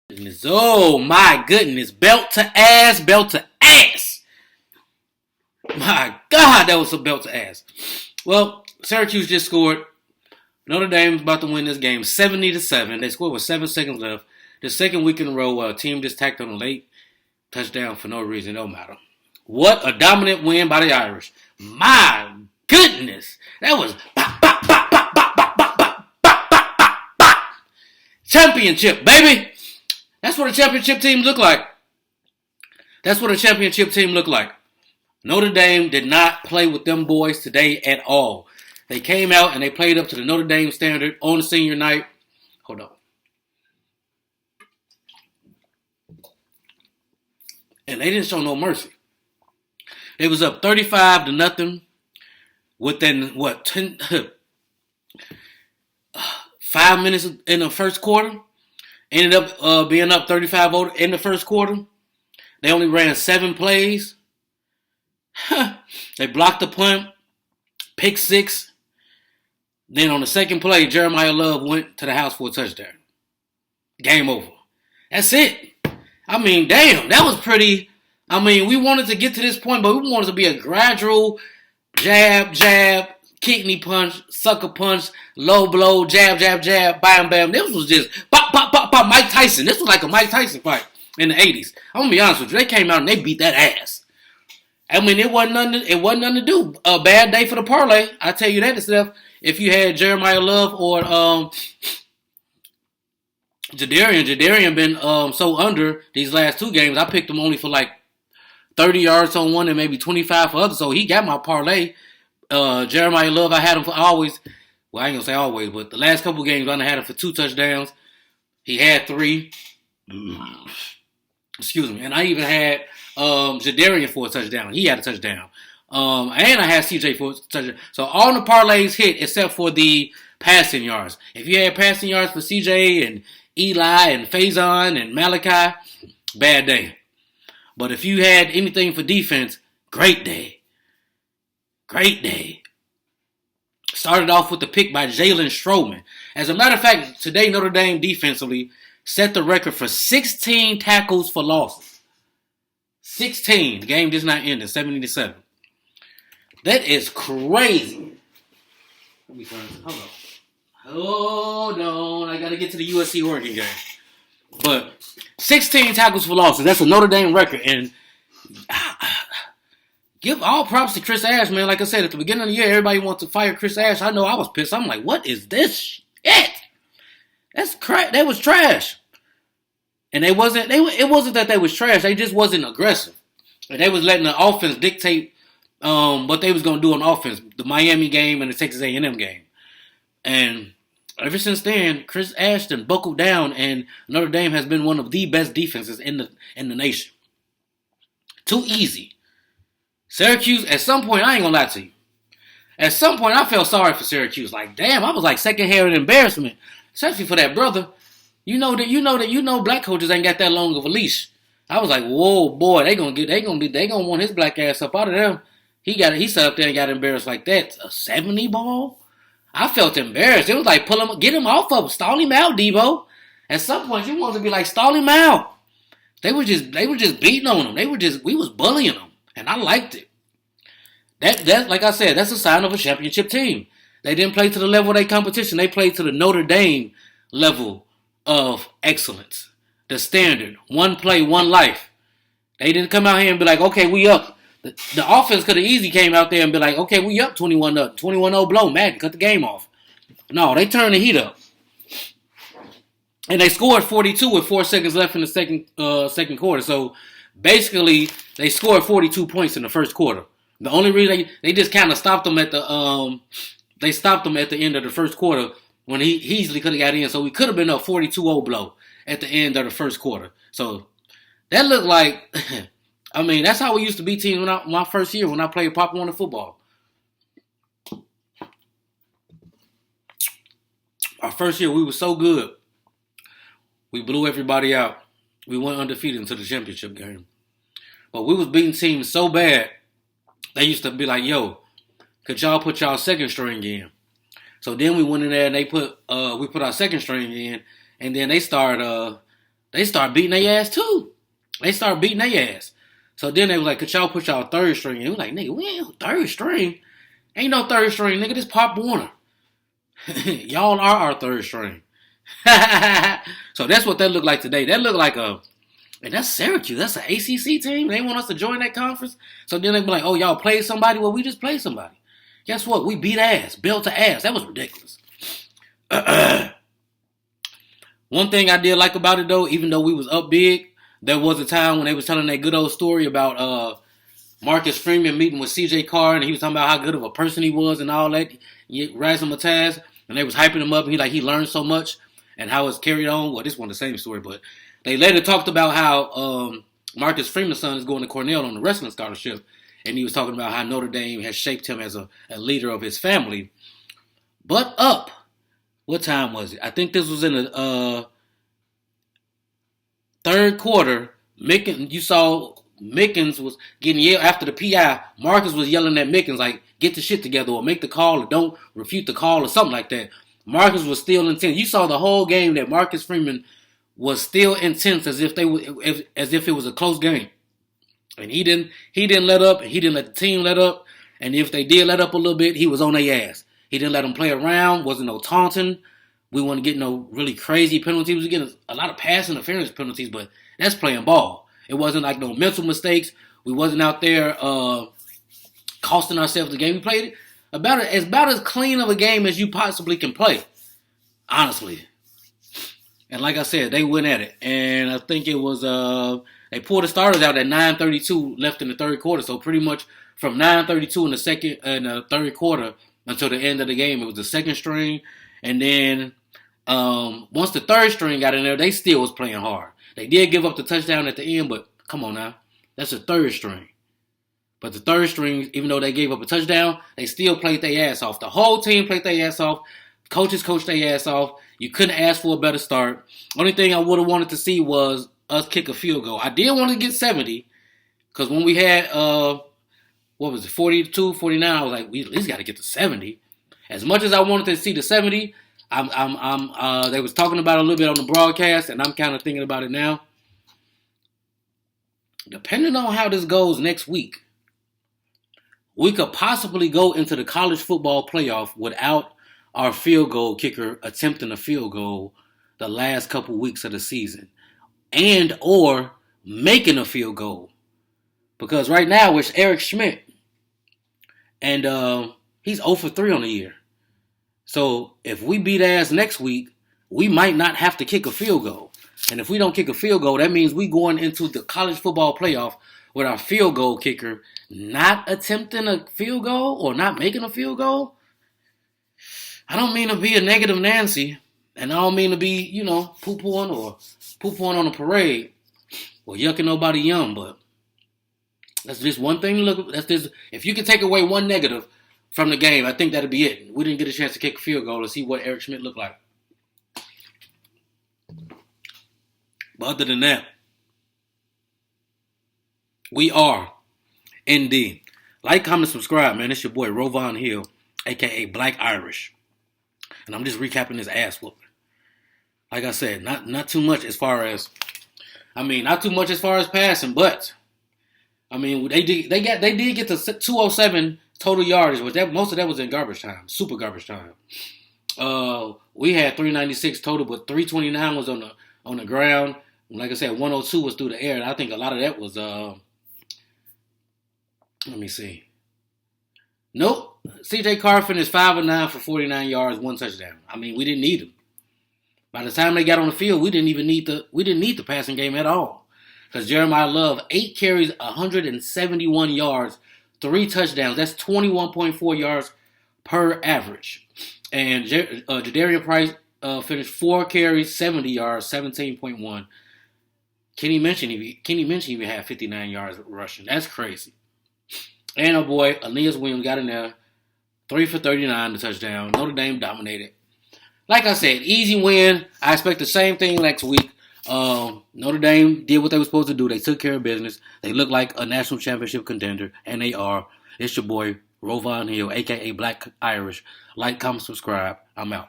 Goodness. Oh my goodness. Belt to ass, belt to ass. My God, that was a belt to ass. Well, Syracuse just scored. Notre Dame's about to win this game 70-7. They scored with 7 seconds left. The second week in a row, a team just tacked on a late touchdown for no reason. It don't matter. What a dominant win by the Irish. My goodness. That was bop, bop, bop, bop, bop, bop, bop, bop, bop, bop, bop, bop. Championship, baby. That's what a championship team look like. That's what a championship team look like. Notre Dame did not play with them boys today at all. They came out and they played up to the Notre Dame standard on the senior night. Hold on. And they didn't show no mercy. They was up 35-0 within, 5 minutes in the first quarter. Ended up being up 35 in the first quarter. They only ran 7 plays. They blocked the punt, pick 6. Then on the second play, Jeremiah Love went to the house for a touchdown. Game over. That's it. I mean, damn, that was pretty. I mean, we wanted to get to this point, but we wanted to be a gradual jab, kidney punch, sucker punch, low blow, jab, bam, bam. This was just pop, pop, pop, pop, Mike Tyson. This was like a Mike Tyson fight in the 80s. I'm going to be honest with you. They came out and they beat that ass. I mean, it wasn't nothing to do. A bad day for the parlay. I tell you that stuff. If you had Jeremiah Love or Jadarian been so under these last 2 games, I picked him only for like 30 yards on one and maybe 25 for others. So he got my parlay. Jeremiah Love, I had him for always. Well, I ain't going to say always, but the last couple games, I had him for 2 touchdowns. He had 3. Excuse me. And I even had Jadarian for a touchdown. He had a touchdown. And I had CJ for a touchdown. So all the parlays hit except for the passing yards. If you had passing yards for CJ and Eli and Faison and Malachi, bad day. But if you had anything for defense, great day. Great day. Started off with the pick by Jalen Stroman. As a matter of fact, today Notre Dame defensively set the record for 16 tackles for losses. 16. The game just not ended, 70-7. That is crazy. Let me turn this. Hold on. I got to get to the USC Oregon game. But 16 tackles for losses. That's a Notre Dame record. And give all props to Chris Ash, man. Like I said, at the beginning of the year, everybody wants to fire Chris Ash. I know I was pissed. I'm like, what is this shit? That's crap. That was trash. And it wasn't that they was trash. They just wasn't aggressive. And they was letting the offense dictate what they was going to do on offense. The Miami game and the Texas A&M game. And ever since then, Chris Ashton buckled down, and Notre Dame has been one of the best defenses in the nation. Too easy. Syracuse, at some point, I ain't going to lie to you. At some point, I felt sorry for Syracuse. Like, damn, I was like second-hand embarrassment. Especially for that brother. You know black coaches ain't got that long of a leash. I was like, whoa, boy, they gonna want his black ass up out of them. He sat up there and got embarrassed like that. A 70 ball? I felt embarrassed. It was like get him off of him, stall him out, Debo. At some point, you wanted to be like, stall him out. They were just beating on him. We was bullying him, and I liked it. That like I said, that's a sign of a championship team. They didn't play to the level of their competition. They played to the Notre Dame level of excellence. The standard. One play, one life. They didn't come out here and be like, okay, we up. The offense could have easily came out there and be like, okay, we up 21-0. 21-0 blow. Madden, cut the game off. No, they turned the heat up. And they scored 42 with 4 seconds left in the second quarter. So basically, they scored 42 points in the first quarter. The only reason they just kind of stopped them at the end of the first quarter when he easily could have got in. So we could have been up 42-0 blow at the end of the first quarter. So that looked like, I mean, that's how we used to beat teams my first year when I played Pop Warner football. Our first year, we were so good. We blew everybody out. We went undefeated into the championship game. But we was beating teams so bad, they used to be like, yo, could y'all put y'all second string in? So then we went in there and we put our second string in, and then they started they start beating their ass too. They start beating their ass. So then they was like, could y'all put y'all third string? And we was like, nigga, we ain't third string. Ain't no third string, nigga. This Pop Warner. Y'all are our third string. So that's what that looked like today. That looked like and that's Syracuse. That's an ACC team. They want us to join that conference. So then they be like, oh, y'all played somebody? Well, we just played somebody. Guess what? We beat ass. Belt to ass. That was ridiculous. One thing I did like about it, though, even though we was up big, there was a time when they was telling that good old story about Marcus Freeman meeting with C.J. Carr, and he was talking about how good of a person he was and all that. Razzmatazz, and they was hyping him up, and he learned so much and how it's carried on. Well, this wasn't the same story, but they later talked about how Marcus Freeman's son is going to Cornell on the wrestling scholarship, and he was talking about how Notre Dame has shaped him as a leader of his family. But up, what time was it? I think this was in the third quarter. You saw Mickens was getting yelled after the PI. Marcus was yelling at Mickens like, get the shit together or make the call or don't refute the call or something like that. Marcus was still intense. You saw the whole game that Marcus Freeman was still intense as if it was a close game. And he didn't let up, and he didn't let the team let up. And if they did let up a little bit, he was on their ass. He didn't let them play around. Wasn't no taunting. We weren't getting no really crazy penalties. We were getting a lot of pass interference penalties, but that's playing ball. It wasn't like no mental mistakes. We wasn't out there costing ourselves the game. We played about as clean of a game as you possibly can play, honestly. And like I said, they went at it. And I think it was they pulled the starters out at 9:32 left in the third quarter. So pretty much from 9:32 in the third quarter until the end of the game, it was the second string. And then once the third string got in there, they still was playing hard. They did give up the touchdown at the end, but come on now. That's the third string. But the third string, even though they gave up a touchdown, they still played their ass off. The whole team played their ass off. Coaches coached their ass off. You couldn't ask for a better start. Only thing I would have wanted to see was us kick a field goal. I did want to get 70 because when we had, 42, 49, I was like, we at least got to get to 70. As much as I wanted to see the 70, they was talking about it a little bit on the broadcast, and I'm kind of thinking about it now. Depending on how this goes next week, we could possibly go into the college football playoff without our field goal kicker attempting a field goal the last couple weeks of the season and or making a field goal. Because right now it's Eric Schmidt, and he's 0 for 3 on the year. So if we beat ass next week, we might not have to kick a field goal. And if we don't kick a field goal, that means we going into the college football playoff with our field goal kicker not attempting a field goal or not making a field goal. I don't mean to be a negative Nancy, and I don't mean to be, poo-pooing on a parade or yucking nobody yum, but that's just one thing to look at. If you can take away one negative from the game, I think that'd be it. We didn't get a chance to kick a field goal to see what Eric Schmidt looked like. But other than that, we are indeed. Like, comment, subscribe, man. It's your boy, Rovon Hill, a.k.a. Black Irish. And I'm just recapping this ass whooping. Like I said, not too much as far as passing, but they did get to 207 total yardage, but most of that was in garbage time, super garbage time. We had 396 total, but 329 was on the ground. Like I said, 102 was through the air, and I think a lot of that was let me see. Nope. C.J. Carr finished 5 of 9 for 49 yards, 1 touchdown. We didn't need him. By the time they got on the field, we didn't need the passing game at all. Because Jeremiah Love, 8 carries, 171 yards, 3 touchdowns. That's 21.4 yards per average. And Jadarian Price finished 4 carries, 70 yards, 17.1. Kenny Minchin even had 59 yards rushing. That's crazy. And our boy, Aeneas Williams, got in there. 3 for 39, the touchdown. Notre Dame dominated. Like I said, easy win. I expect the same thing next week. Notre Dame did what they were supposed to do. They took care of business. They look like a national championship contender, and they are. It's your boy, Rovon Hill, a.k.a. Black Irish. Like, comment, subscribe. I'm out.